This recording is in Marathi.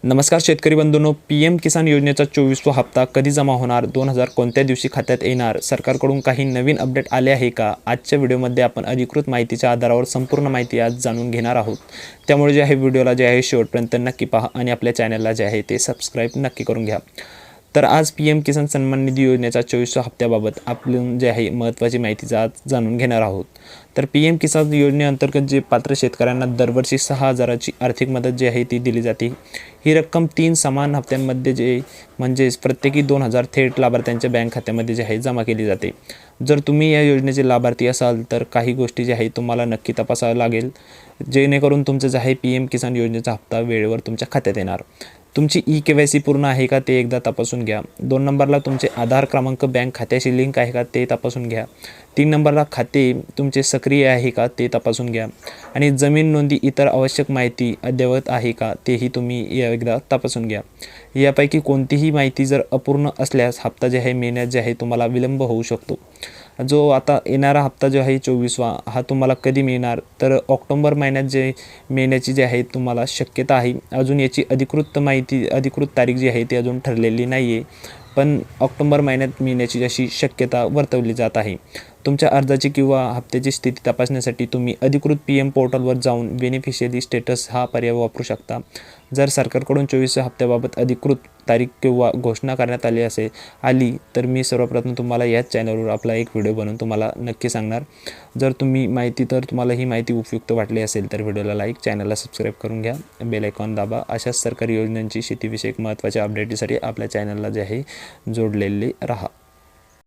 नमस्कार शेतकरी बंधूंनो, पी एम किसान योजनेचा 24वा हप्ता कधी जमा होणार, 2000 कोणत्या दिवशी खात्यात येणार, सरकारकडून काही नवीन अपडेट आले आहे का? आजच्या व्हिडिओमध्ये आपण अधिकृत माहितीच्या आधारावर संपूर्ण माहिती आज जाणून घेणार आहोत. त्यामुळे जे आहे व्हिडिओला जे आहे शेवटपर्यंत नक्की पहा आणि आपल्या चॅनलला जे आहे ते सबस्क्राईब नक्की करून घ्या. तर आज पी एम किसान सन्मान निधी योजनेच्या 24व्या हप्त्याबाबत आपण जे आहे महत्त्वाची माहिती आज जाणून घेणार आहोत. तर पी एम किसान योजनेअंतर्गत जे पात्र शेतकऱ्यांना दरवर्षी 6,000ची आर्थिक मदत जी आहे ती दिली जाते. ही रक्कम 3 समान हप्त्यांमध्ये जे म्हणजेच प्रत्येकी 2,000 थेट लाभार्थ्यांच्या बँक खात्यामध्ये जे आहे जमा केली जाते. जर तुम्ही या योजनेचे लाभार्थी असाल तर काही गोष्टी ज्या आहे तुम्हाला नक्की तपासावं लागेल, जेणेकरून तुमचं जे आहे पी एम किसान योजनेचा हप्ता वेळेवर तुमच्या खात्यात येणार. तुमची KYC पूर्ण आहे का ते एकदा तपासून घ्या. 2 नंबरला तुमचे आधार क्रमांक बँक खात्याशी लिंक आहे का ते तपासून घ्या. 3 नंबरला खाते तुमचे सक्रिय आहे का ते तपासून घ्या. आणि जमीन नोंदी इतर आवश्यक माहिती अद्ययावत आहे का तेही तुम्ही एकदा तपासून घ्या. यापैकी कोणतीही माहिती जर अपूर्ण असल्यास हप्ता जे आहे मिळण्यात जे आहे तुम्हाला विलंब होऊ शकतो. जो आता येणारा हप्ता जो आहे 24वा हा तुम्हाला कधी मिळणार, तर ऑक्टोबर महिन्यात जे मिळण्याची जी आहे तुम्हाला शक्यता आहे. अजून याची अधिकृत तारीख जी आहे ती अजून ठरलेली नाही आहे, पण ऑक्टोबर महिन्यात मिळण्याची अशी शक्यता वर्तवली जात आहे. तुमच्या अर्जाची किंवा हप्त्याची स्थिती तपासण्यासाठी तुम्ही अधिकृत PM पोर्टलवर जाऊन बेनिफिशियरी स्टेटस हा पर्याय वापरू शकता. जर सरकारकडून 24व्या हप्त्याबाबत अधिकृत तारीख किंवा घोषणा करण्यात आली तर मी सर्वप्रथम तुम्हाला याच चॅनलवर आपला एक व्हिडिओ बनवून तुम्हाला नक्की सांगणार. जर तुम्हाला ही माहिती उपयुक्त वाटली असेल तर व्हिडिओला लाईक, चॅनलला सबस्क्राईब करून घ्या, बेल आयकॉन दाबा. अशाच सरकारी योजनांची शेतीविषयक महत्त्वाच्या अपडेटसाठी आपल्या चॅनलला जे आहे जोडलेले राहा.